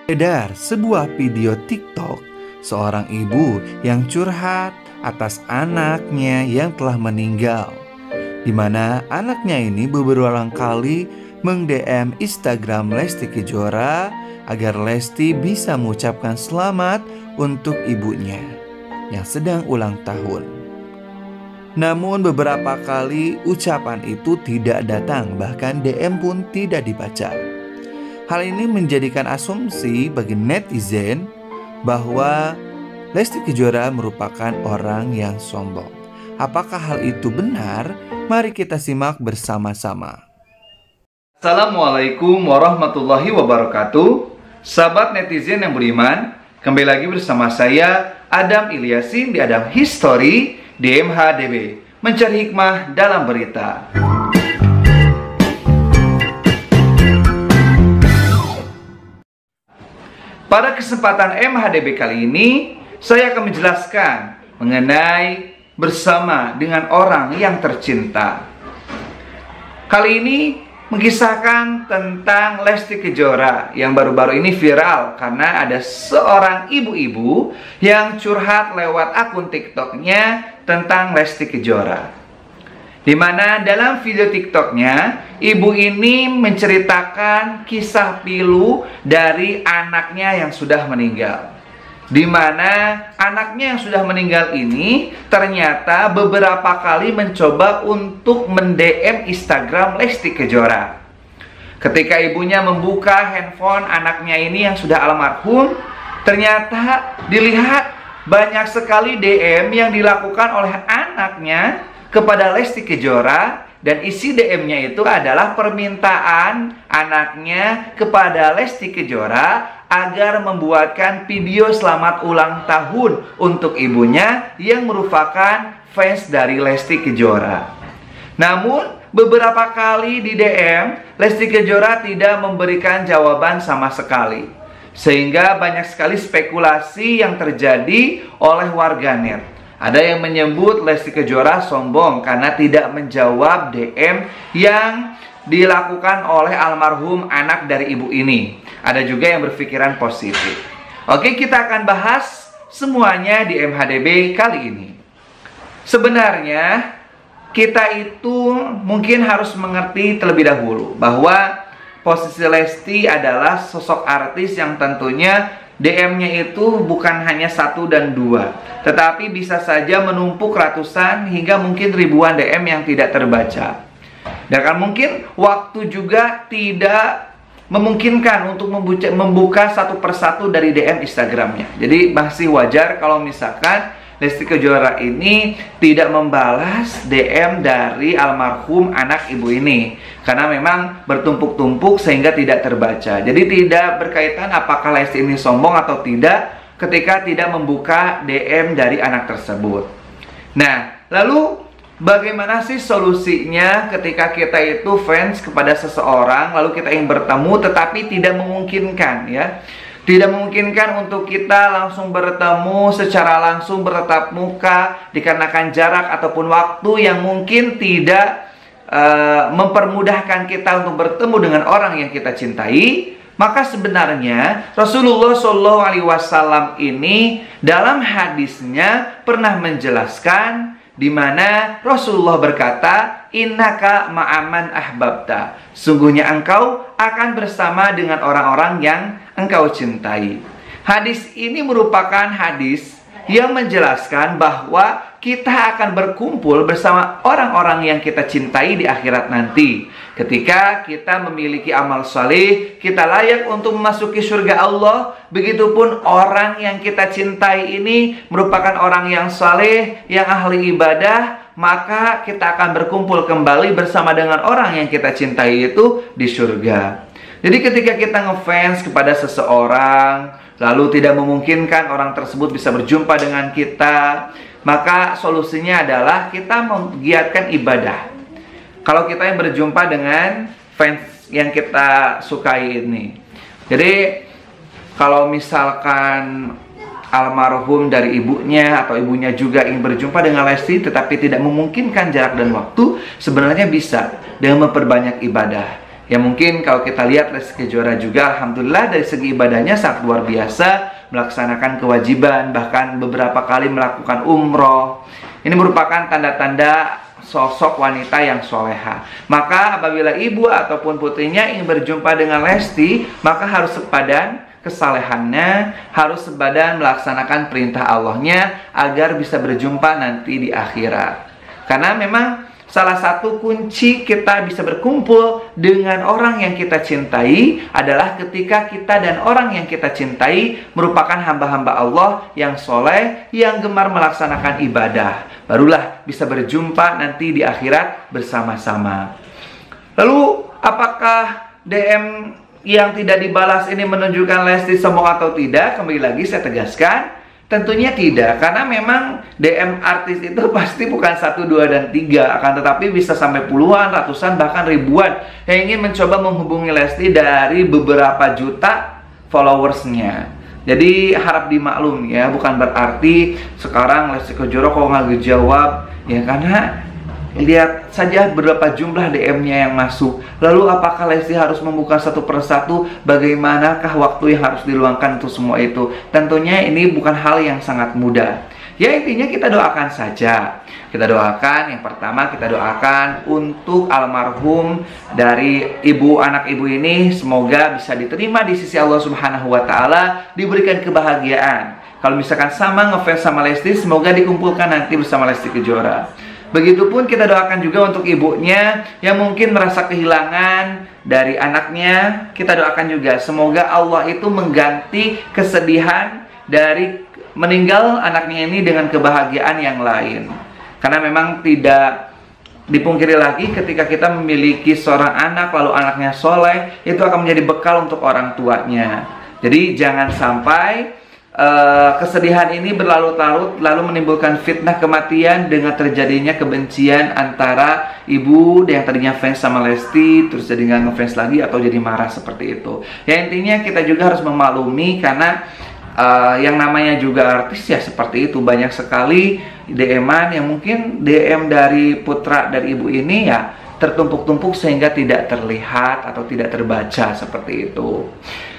Beredar sebuah video TikTok seorang ibu yang curhat atas anaknya yang telah meninggal, di mana anaknya ini berulang kali meng-DM Instagram Lesti Kejora agar Lesti bisa mengucapkan selamat untuk ibunya yang sedang ulang tahun. Namun beberapa kali ucapan itu tidak datang, bahkan DM pun tidak dibaca. Hal ini menjadikan asumsi bagi netizen bahwa Lesti Kejora merupakan orang yang sombong. Apakah hal itu benar? Mari kita simak bersama-sama. Assalamualaikum warahmatullahi wabarakatuh. Sahabat netizen yang beriman, kembali lagi bersama saya Adam Ilyasin di Adam History di MHDB, mencari hikmah dalam berita. Pada kesempatan MHDB kali ini, saya akan menjelaskan mengenai bersama dengan orang yang tercinta. Kali ini mengisahkan tentang Lesti Kejora yang baru-baru ini viral karena ada seorang ibu-ibu yang curhat lewat akun TikToknya tentang Lesti Kejora. Di mana dalam video TikToknya, ibu ini menceritakan kisah pilu dari anaknya yang sudah meninggal. Di mana anaknya yang sudah meninggal ini ternyata beberapa kali mencoba untuk mend-DM Instagram Lesti Kejora. Ketika ibunya membuka handphone anaknya ini yang sudah almarhum, ternyata dilihat banyak sekali DM yang dilakukan oleh anaknya kepada Lesti Kejora, dan isi DM-nya itu adalah permintaan anaknya kepada Lesti Kejora agar membuatkan video selamat ulang tahun untuk ibunya yang merupakan fans dari Lesti Kejora. Namun beberapa kali di DM, Lesti Kejora tidak memberikan jawaban sama sekali, sehingga banyak sekali spekulasi yang terjadi oleh warganet. Ada yang menyebut Lesti Kejora sombong karena tidak menjawab DM yang dilakukan oleh almarhum anak dari ibu ini. Ada juga yang berpikiran positif. Oke, kita akan bahas semuanya di MHDB kali ini. Sebenarnya kita itu mungkin harus mengerti terlebih dahulu bahwa posisi Lesti adalah sosok artis yang tentunya DM-nya itu bukan hanya 1 dan 2, tetapi bisa saja menumpuk ratusan hingga mungkin ribuan DM yang tidak terbaca. Dan kan mungkin waktu juga tidak memungkinkan untuk membuka satu persatu dari DM Instagramnya. Jadi masih wajar kalau misalkan Lesti Kejora ini tidak membalas DM dari almarhum anak ibu ini, karena memang bertumpuk-tumpuk sehingga tidak terbaca. Jadi tidak berkaitan apakah Lesti ini sombong atau tidak ketika tidak membuka DM dari anak tersebut. Nah, lalu bagaimana sih solusinya ketika kita itu fans kepada seseorang, lalu kita ingin bertemu tetapi tidak memungkinkan, ya? Tidak memungkinkan untuk kita langsung bertemu secara langsung bertatap muka dikarenakan jarak ataupun waktu yang mungkin tidak mempermudahkan kita untuk bertemu dengan orang yang kita cintai. Maka sebenarnya Rasulullah SAW ini dalam hadisnya pernah menjelaskan, di mana Rasulullah berkata, innaka ma'aman ahbabta, sungguhnya engkau akan bersama dengan orang-orang yang engkau cintai. Hadis ini merupakan hadis yang menjelaskan bahwa kita akan berkumpul bersama orang-orang yang kita cintai di akhirat nanti. Ketika kita memiliki amal saleh, kita layak untuk memasuki surga Allah. Begitupun orang yang kita cintai ini merupakan orang yang saleh, yang ahli ibadah, maka kita akan berkumpul kembali bersama dengan orang yang kita cintai itu di surga. Jadi ketika kita ngefans kepada seseorang, lalu tidak memungkinkan orang tersebut bisa berjumpa dengan kita, maka solusinya adalah kita menggiatkan ibadah. Kalau kita yang berjumpa dengan fans yang kita sukai ini, jadi kalau misalkan almarhum dari ibunya atau ibunya juga ingin berjumpa dengan Lesti tetapi tidak memungkinkan jarak dan waktu, sebenarnya bisa dengan memperbanyak ibadah. Ya mungkin kalau kita lihat Lesti Kejora juga alhamdulillah dari segi ibadahnya sangat luar biasa, melaksanakan kewajiban, bahkan beberapa kali melakukan umroh. Ini merupakan tanda-tanda sosok wanita yang soleha. Maka apabila ibu ataupun putrinya ingin berjumpa dengan Lesti, maka harus sepadan kesalehannya, harus sepadan melaksanakan perintah Allahnya agar bisa berjumpa nanti di akhirat. Karena memang salah satu kunci kita bisa berkumpul dengan orang yang kita cintai adalah ketika kita dan orang yang kita cintai merupakan hamba-hamba Allah yang soleh, yang gemar melaksanakan ibadah. Barulah bisa berjumpa nanti di akhirat bersama-sama. Lalu apakah DM yang tidak dibalas ini menunjukkan Lesti sombong atau tidak? Kembali lagi saya tegaskan, tentunya tidak, karena memang DM artis itu pasti bukan 1, 2, dan 3, akan tetapi bisa sampai puluhan, ratusan, bahkan ribuan yang ingin mencoba menghubungi Lesti dari beberapa juta followersnya. Jadi harap dimaklum ya, bukan berarti sekarang Lesti Kejora kok nggak ngejawab ya, karena lihat saja berapa jumlah DM-nya yang masuk. Lalu apakah Lesti harus membuka satu persatu? Bagaimanakah waktu yang harus diluangkan untuk semua itu? Tentunya ini bukan hal yang sangat mudah. Ya intinya kita doakan saja. Kita doakan, yang pertama kita doakan untuk almarhum dari anak ibu ini, semoga bisa diterima di sisi Allah Subhanahu wa Ta'ala, diberikan kebahagiaan. Kalau misalkan sama ngefans sama Lesti, semoga dikumpulkan nanti bersama Lesti Kejora. Begitupun kita doakan juga untuk ibunya yang mungkin merasa kehilangan dari anaknya. Kita doakan juga semoga Allah itu mengganti kesedihan dari meninggal anaknya ini dengan kebahagiaan yang lain. Karena memang tidak dipungkiri lagi ketika kita memiliki seorang anak lalu anaknya soleh, itu akan menjadi bekal untuk orang tuanya. Jadi jangan sampai kesedihan ini berlarut-larut lalu menimbulkan fitnah kematian dengan terjadinya kebencian antara ibu yang tadinya fans sama Lesti terus jadi nggak ngefans lagi atau jadi marah seperti itu. Ya intinya kita juga harus memaklumi karena yang namanya juga artis ya seperti itu, banyak sekali DM-an yang mungkin DM dari putra dari ibu ini ya tertumpuk-tumpuk sehingga tidak terlihat atau tidak terbaca seperti itu.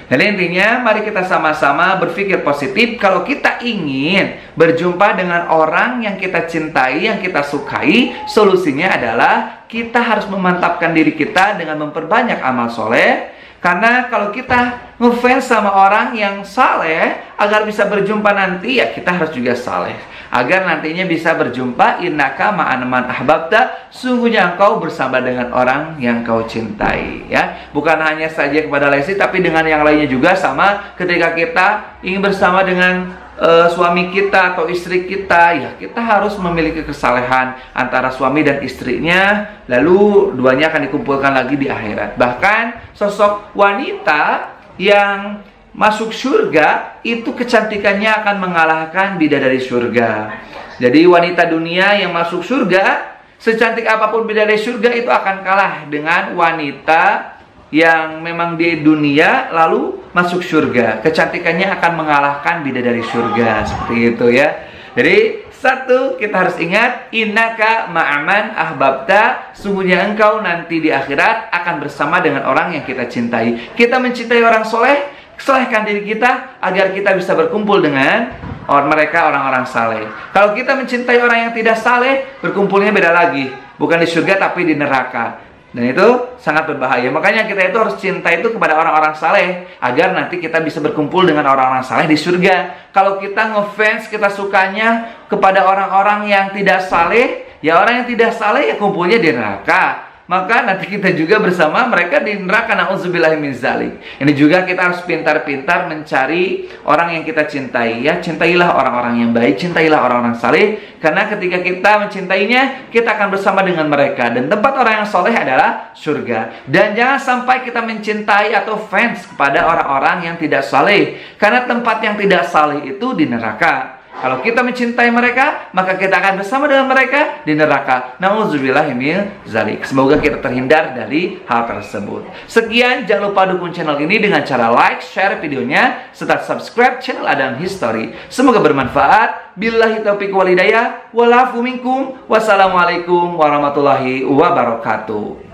Jadi intinya mari kita sama-sama berpikir positif. Kalau kita ingin berjumpa dengan orang yang kita cintai, yang kita sukai, solusinya adalah kita harus memantapkan diri kita dengan memperbanyak amal soleh. Karena kalau kita ngefans sama orang yang saleh, agar bisa berjumpa nanti ya kita harus juga saleh. Agar nantinya bisa berjumpa, innaka ma'aman ahbabta, sungguhnya engkau bersama dengan orang yang kau cintai ya. Bukan hanya saja kepada Lesti, tapi dengan yang lainnya juga sama. Ketika kita ingin bersama dengan suami kita atau istri kita, ya kita harus memiliki kesalehan antara suami dan istrinya. Lalu duanya akan dikumpulkan lagi di akhirat. Bahkan sosok wanita yang masuk surga itu kecantikannya akan mengalahkan bidadari surga. Jadi wanita dunia yang masuk surga, secantik apapun bidadari surga itu akan kalah dengan wanita yang memang di dunia lalu masuk surga. Kecantikannya akan mengalahkan bidadari surga. Seperti itu ya. Jadi satu, kita harus ingat, innaka ma'aman ahbabta, sungguhnya engkau nanti di akhirat akan bersama dengan orang yang kita cintai. Kita mencintai orang soleh, solehkan diri kita agar kita bisa berkumpul dengan mereka orang-orang saleh. Kalau kita mencintai orang yang tidak saleh, berkumpulnya beda lagi, bukan di surga tapi di neraka. Dan itu sangat berbahaya. Makanya kita itu harus cinta itu kepada orang-orang saleh agar nanti kita bisa berkumpul dengan orang-orang saleh di surga. Kalau kita ngefans, kita sukanya kepada orang-orang yang tidak saleh, ya orang yang tidak saleh ya kumpulnya di neraka. Maka nanti kita juga bersama mereka di neraka, na'udzubillahi min zalik. Ini juga kita harus pintar-pintar mencari orang yang kita cintai ya. Cintailah orang-orang yang baik, cintailah orang-orang saleh. Karena ketika kita mencintainya, kita akan bersama dengan mereka. Dan tempat orang yang soleh adalah surga. Dan jangan sampai kita mencintai atau fans kepada orang-orang yang tidak saleh. Karena tempat yang tidak saleh itu di neraka. Kalau kita mencintai mereka, maka kita akan bersama dengan mereka di neraka. Na'udzubillahi min zalik. Semoga kita terhindar dari hal tersebut. Sekian, jangan lupa dukung channel ini dengan cara like, share videonya, serta subscribe channel Adam History. Semoga bermanfaat. Billahi taufiq wal hidayah. Walafu minkum. Wassalamualaikum warahmatullahi wabarakatuh.